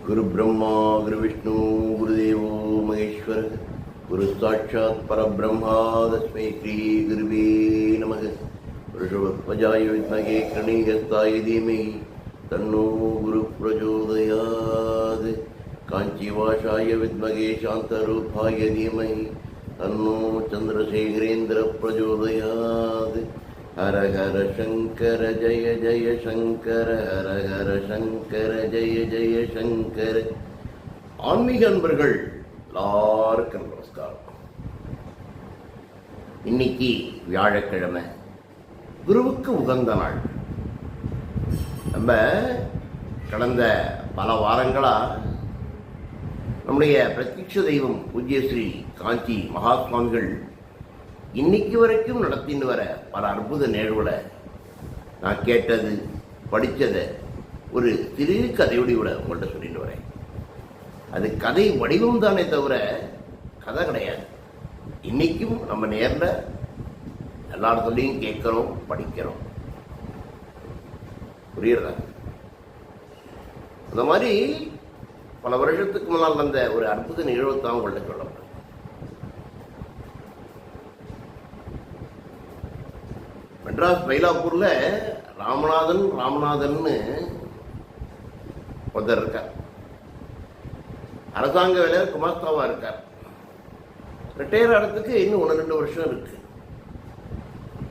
गुरु ब्रह्मा गुरु विष्णु गुरुदेवो महेश्वर गुरु साक्षात् परब्रह्मा तस्मै श्री गुरुवे नमः। पुरुषोत्तमाय विद्महे कणीयस्ताय धीमहि तन्नो गुरु प्रचोदयात्। काञ्चीवासाय विद्महे शान्तरूपाय धीमहि तन्नो चन्द्रशेखरेन्द्र प्रचोदयात्। हर हर शंकर जय जय शंकर हर हर शंकर जय जय शंकर। ஆன்மீக அன்பர்கள் எல்லாருக்கும் நமஸ்காரம். இன்னைக்கு வியாழக்கிழமை, குருவுக்கு உகந்த நாள். நம்ம கடந்த பல வாரங்களா நம்முடைய பிரத்யக்ஷ தெய்வம் பூஜ்ய ஸ்ரீ காஞ்சி மகாத்மான்கள் இன்னைக்கு வரைக்கும் நடத்தின்னு வர பல அற்புத நிகழ்வுகளை நான் கேட்டது படித்ததை ஒரு சிறு கதையோட உங்கள்கிட்ட சொல்லிட்டு வரேன். அது கதை வடிவம் தானே தவிர கதை கிடையாது. இன்னைக்கும் நம்ம நேரில் எல்லாத்தையும் கேட்குறோம், படிக்கிறோம். புரியுறதா? அந்த மாதிரி பல வருஷத்துக்கு முன்னால் வந்த ஒரு அற்புத நிகழ்வு தான் உங்கள்கிட்ட சொல்ல. மெட்ராஸ் மயிலாப்பூர்ல ராமநாதன் ஒருத்தர் இருக்கார். அரசாங்க வேலையில் குமாஸ்தாவா இருக்கார். ரிட்டையர் ஆகிறதுக்கு இன்னும் 1-2 வருஷம் இருக்கு.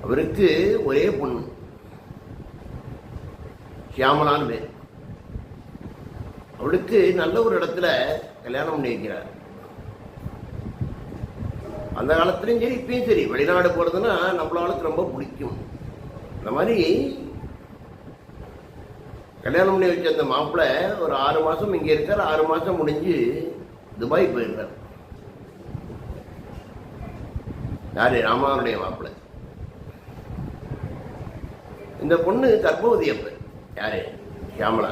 அவருக்கு ஒரே பொண்ணு, ஷியாமலான்னு பேர். அவளுக்கு நல்ல ஒரு இடத்துல கல்யாணம் பண்ணி வைக்கிறார். அந்த காலத்துலையும் சரி, இப்பயும் சரி, வெளிநாடு போகிறதுன்னா நம்மளாளுக்கு ரொம்ப பிடிக்கும். இந்த மாதிரி கல்யாணம் பண்ணி வச்ச அந்த மாப்பிள்ளை ஒரு 6 மாதம் இங்கே இருக்கார். 6 மாதம் முடிஞ்சு துபாய் போயிருக்கார். யாரு? ராமாவுடைய மாப்பிள்ளை. இந்த பொண்ணு கர்ப்பவதி. அப்ப யாரு? ஷியாமலா.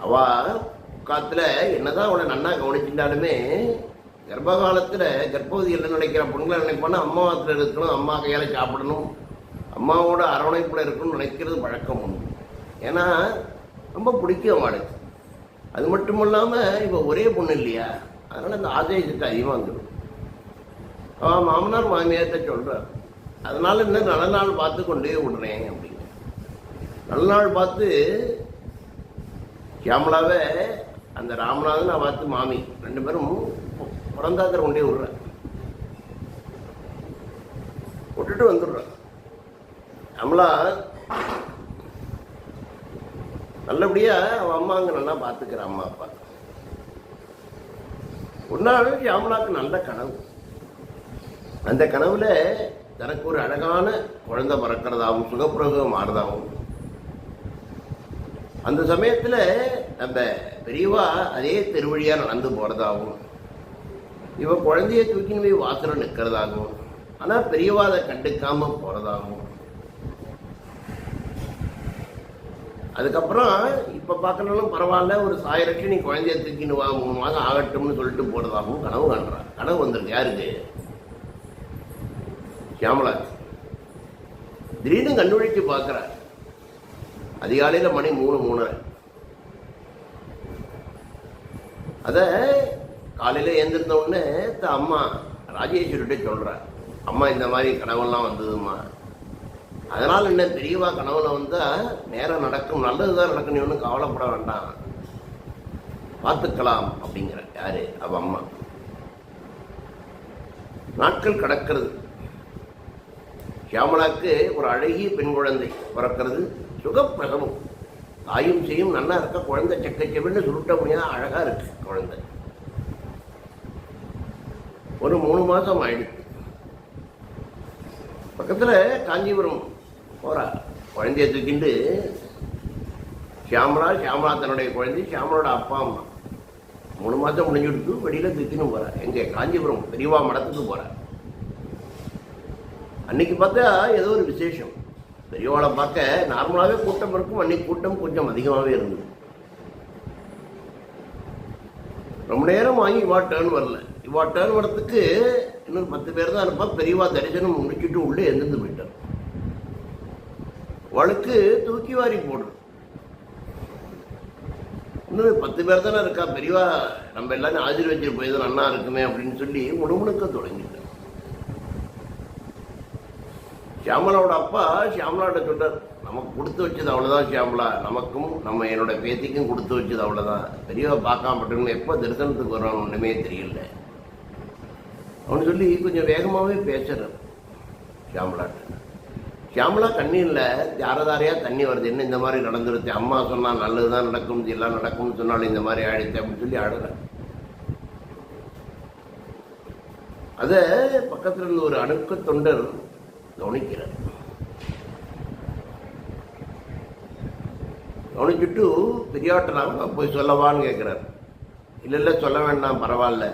அவ காலத்துல என்னதான் அவளை நன்னா கவனிச்சுட்டாலுமே கர்ப்ப காலத்துல கர்ப்பவதி என்ன நினைக்கிற பொண்ணுங்களை நினைப்பானா அம்மாவத்துல இருக்கணும், அம்மா கையால சாப்பிடணும், அம்மாவோட அரவணைப்புல இருக்கணும்னு நினைக்கிறது பழக்கம் உண்டு. ஏன்னா ரொம்ப பிடிக்கும் அவளுக்கு. அது மட்டும் இல்லாம இப்ப ஒரே பொண்ணு இல்லையா, அதனால அந்த ஆதேசத்துக்கு அதிகமாக வந்துடும். அவன் மாமனார் மாமியார்கிட்ட சொல்றார், அதனால இன்னும் நல்ல நாள் பார்த்து கொண்டே விடுறேன் அப்படின்னு. நல்ல நாள் பார்த்து ஷியாமலாவை அந்த ராமநாதன் பார்த்து மாமி 2 பேரும் பிறந்தாக்கிற கொண்டே விடுற, விட்டுட்டு வந்துடுறான். ஷியாமலா நல்லபடியா அவன் அம்மா அங்க நல்லா பார்த்துக்கிற அம்மா அப்பா. ஒரு நாள் ஷியாமலாவுக்கு நல்ல கனவு. அந்த கனவுல தனக்கு ஒரு அழகான குழந்தை பிறக்கிறதாகவும் சுகப்பிரசவம் ஆறதாகவும், அந்த சமயத்துல நம்ம பெரியவா அதே தெருவழியா நடந்து போறதாகவும், இவ குழந்தைய தூக்கின்னு போய் வாசல நிற்கிறதாகவும், ஆனா பெரியவா அதை கண்டுக்காம போறதாகவும், அதுக்கப்புறம் இப்ப பார்க்கறதும் பரவாயில்ல, ஒரு 1000 லட்சம் நீ குழந்தைய தூக்கின்னு வா, 3 மாதம் ஆகட்டும்னு சொல்லிட்டு போறதாகவும் கனவு காண்றான். கனவு வந்திருக்கு யாருக்கு? ஷியாமலா. திடீர்னு கண்டுபிடிச்சு பார்க்கிறார். அதிகாலையில மணி 3-3:30. அத காலையில எழுந்திருந்த உடனே அம்மா ராஜேஸ்வரிட்ட சொல்ற, அம்மா இந்த மாதிரி கனவெல்லாம் வந்ததுமா, அதனால என்ன பெரியவா கனவுல வந்தா நேரம் நடக்கும், நல்லதுதான் நடக்கும், நீ ஒன்றும் கவலைப்பட வேண்டாம், பார்த்துக்கலாம் அப்படிங்கிற. யாரு? அவ அம்மா. நாட்கள் கடக்கிறது. ஷியாமலாக்கு ஒரு அழகிய பெண் குழந்தை பிறக்கிறது. சுகப்பிரசவம், தாயும் செய்யும், நல்லா இருக்க குழந்தை, செக்கச்செவன்னு சுருட்ட முடியாத அழகா இருக்கு குழந்தை. ஒரு 3 மாதம் ஆயிடுச்சு. பக்கத்துல காஞ்சிபுரம் போறா குழந்தைய தூக்கிண்டு. ஷியாமலா தன்னுடைய குழந்தை, ஷியாமலோட அப்பா அம்மா 3 மாதம் முடிஞ்சுடுத்து வெளியில தூக்கின்னு போறா. எங்க? காஞ்சிபுரம் பெரியவா மடத்துக்கு போறா. அன்னைக்கு பார்த்தா ஏதோ ஒரு விசேஷம். பெரியவாளை பார்க்க நார்மலாகவே கூட்டம் இருக்கும். அன்னைக்கு கூட்டம் கொஞ்சம் அதிகமாகவே இருந்தது. ரொம்ப நேரம் வாங்கி இவா டேர்ன் வரல. இவா டேர்ன் வரத்துக்கு இன்னொரு 10 பேர் தான் இருப்பா. பெரியவா தரிசனம் முடிச்சுட்டு உள்ளே எழுந்து போயிட்டார். வழுக்கு தூக்கி வாரி போடும். இன்னும் 10 பேர் தானே இருக்கா, பெரியவா நம்ம எல்லாரும் ஆசீர்வதிச்சு போயது நன்னா இருக்குமே அப்படின்னு சொல்லி முணுமுணுக்க தொடங்கிட்டேன். ஷியாமலாவோட அப்பா ஷியாமலாட்ட சொல்றார், நமக்கு கொடுத்து வச்சது அவ்வளோதான் ஷியாமலா, நமக்கும் நம்ம என்னோட பேத்திக்கும் கொடுத்து வச்சது அவ்வளோதான். பெரியவா பார்க்காம பட்டுன்னு எப்போ தரிசனத்துக்கு வர்றான்னு ஒன்றுமே தெரியல அவனு சொல்லி கொஞ்சம் வேகமாகவே பேசுறார் ஷியாமலாட்ட. ஷியாமலா கண்ணீரில் தாரதாரையாக தண்ணி வருது. என்ன இந்த மாதிரி நடந்துருச்சு, அம்மா சொன்னால் நல்லது தான் நடக்கும், எல்லாம் நடக்கும்னு சொன்னாலும் இந்த மாதிரி ஆயிடுச்சு அப்படின்னு சொல்லி அழுறேன். அதை பக்கத்தில் இருந்து ஒரு அணுக்க தொண்டர் கவனிக்கிறார். கவனிச்சுட்டு பெரியாட்டனாக போய் சொல்லவான்னு கேட்குறார். இல்லை சொல்ல வேண்டாம், பரவாயில்ல,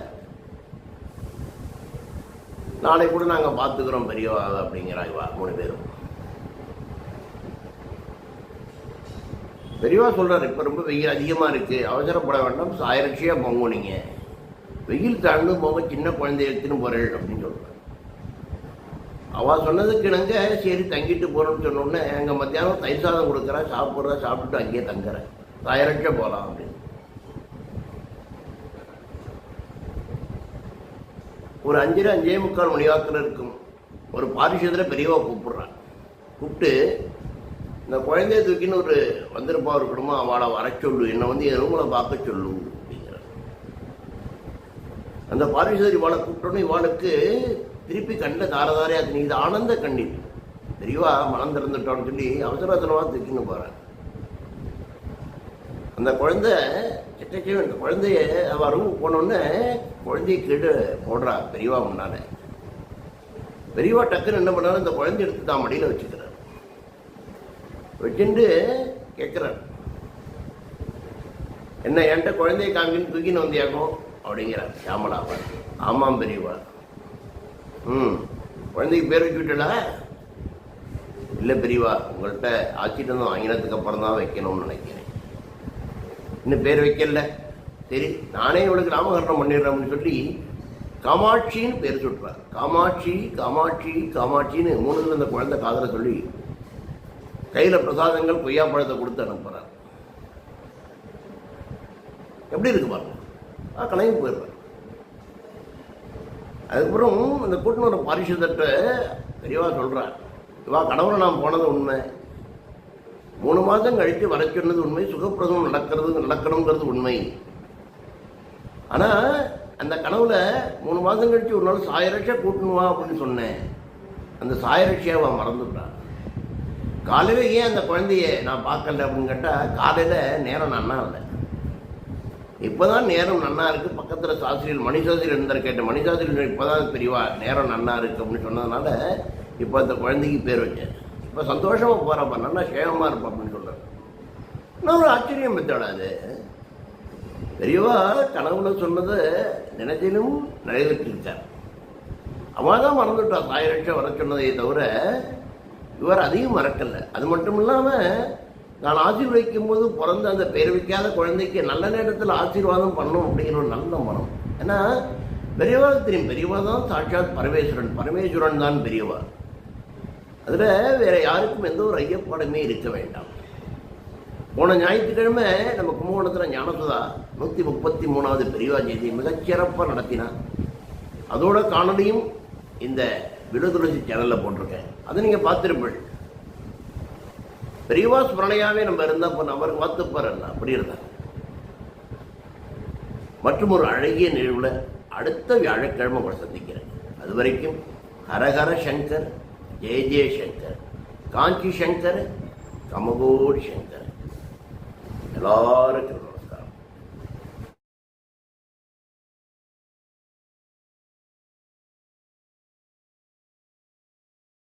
நாளை கூட நாங்கள் பார்த்துக்கிறோம் பெரியவா அப்படிங்கிறாய்வா 3 பேரும். பெரியவா சொல்கிறார், இப்போ ரொம்ப வெயில் அதிகமாக இருக்குது, அவசரப்பட வேண்டாம், சாயரட்சியாக போங்க, நீங்கள் வெயில் தாழ்ந்து போங்க, சின்ன குழந்தைய எடுத்துன்னு போகிறேன் அப்படின்னு சொல்கிறார். அவள் சொன்னதுக்கு இணங்க சரி தங்கிட்டு போகிறோன்னு சொன்னோடனே அங்கே மத்தியானம் தயிர் சாதம் கொடுக்குறா, சாப்பிட்டுட்டு அங்கேயே தங்குறேன், சாயரட்ச போகலாம் அப்படின்னு. ஒரு 5:45 மணி வாக்கில் இருக்கும். ஒரு பாரிஷத்தில் பெரியவா கூப்பிட்றான். கூப்பிட்டு இந்த குழந்தைய தூக்கின்னு ஒரு வந்திருப்பா ஒரு குடும்பம், அவளை வர சொல்லு, என்னை என் ரூமில் பார்க்க சொல்லு அப்படிங்கிறார். அந்த பாரிஷதர் இவாளை கூப்பிட்டோன்னு இவாளுக்கு திருப்பி கண்ட தாரதாரையா இது ஆனந்த கண்ணீர். பெரியவா மனம் திறந்துட்டோன்னு சொல்லி அவசரத்தனமாக தூக்கின்னு போகிறார். அந்த குழந்தை சிட்டச்சே அந்த குழந்தைய அவள் ரூம் போனோடனே குழந்தைய கீழே போடுறா பெரியவா முன்னால. பெரியவா டக்குன்னு என்ன பண்ணாலும் இந்த குழந்தை எடுத்து தான் மடியில் வச்சுக்கிறார். வச்சுட்டு கேட்குறார், என்ன என்கிட்ட குழந்தைய காமின்னு தூக்கின்னு வந்தியாக்கும் அப்படிங்கிறார் ஷியாமலாவா. ஆமாம் பெரியவா. குழந்தைக்கு பேர் வச்சு விட்டல? இல்லை பெரியவா, உங்கள்கிட்ட ஆச்சிட்டு வாங்கினதுக்கு அப்புறம் தான் வைக்கணும்னு நினைக்கிறேன், இன்னும் பேர் வைக்கல. சரி நானே இவளுக்கு நாமகரணம் பண்ணிடுறேன்னு சொல்லி காமாட்சின்னு பேர் சொல்றார். காமாட்சி காமாட்சி காமாட்சின்னு 3 அந்த குழந்தை காதல சொல்லி கையில் பிரசாதங்கள் கொய்யா பழத்தை கொடுத்து அனுப்புறார். எப்படி இருக்கு பாருங்க, கலையும் போயிடுறார். அதுக்கப்புறம் அந்த கூட்டினோட பாரிஷதட்ட பெரியவா சொல்கிறார், இவா கணவரை நான் போனது உண்மை, 3 மாதம் கழித்து வர சொன்னது உண்மை, சுகப்பிரதம் நடக்கணுங்கிறது உண்மை. ஆனால் அந்த கனவுல 3 மாதம் கழித்து ஒரு நாள் சாயரட்சா கூட்டணுவா அப்படின்னு சொன்னேன். அந்த சாயரட்சியை அவன் மறந்துவிட்டான். காலையில் ஏன் அந்த குழந்தைய நான் பார்க்கல அப்படின்னு கேட்டால், காலையில் நேரம் நன்னா இல்லை, இப்போதான் நேரம் நன்னா இருக்குது. பக்கத்தில் சாஸ்திரியில் மணிசாஸ்திரி இருந்தார், கேட்டேன். மணிசாஸ்திரி இப்போதான் பெரியவா நேரம் நன்னா இருக்குது அப்படின்னு சொன்னதுனால இப்போ அந்த குழந்தைக்கு பேர் வச்சேன். இப்போ சந்தோஷமாக போகிறப்ப நல்லா சேகமாக இருப்பா அப்படின்னு சொல்கிறார். நான் ஒரு ஆச்சரியம் பெற்றாடாது. பெரியவா கனவுல சொன்னதை நினைச்சிலும் நிறைவேற்றிருக்கார். அவன் தான் மறந்துவிட்டா சாயரட்சம் வர சொன்னதை தவிர இவர் அதிகம் மறக்கலை. அது மட்டும் இல்லாமல் நான் ஆசீர்வதிக்கும் போது பிறந்த அந்த பேர் வைக்காத குழந்தைக்கு நல்ல நேரத்தில் ஆசீர்வாதம் பண்ணணும் அப்படிங்கிற ஒரு நல்ல மனம். ஏன்னா பெரியவா தெரியும், பெரியவா தான் சாட்சாத் பரமேஸ்வரன் தான் பெரியவா. அதில் வேற யாருக்கும் எந்த ஒரு ஐயப்பாடுமே இருக்க வேண்டாம். போன ஞாயிற்றுக்கிழமை நம்ம கும்பகோணத்தில் ஞானசுதா 133வது பெரியவா ஜெயந்தி மிகச்சிறப்பாக நடத்தினான். அதோட காணொலியும் இந்த விடுதுளசி சேனலில் போட்டிருக்கேன், அதை நீங்கள் பார்த்துருப்பீள். பெரியவா ஸ்மரணையாவே நம்ம இருந்தால் போன அவருக்கு பார்த்துப்பார் அப்படி இருந்தார். மற்றும் ஒரு அழகிய நிகழ்வில் அடுத்த வியாழக்கிழமை உங்களை சந்திக்கிறேன். அது வரைக்கும் ஹரஹர சங்கர், ஜெய ஜெயசங்கர், காஞ்சி சங்கர், கமகோடி சங்கர். எல்லாருக்கும்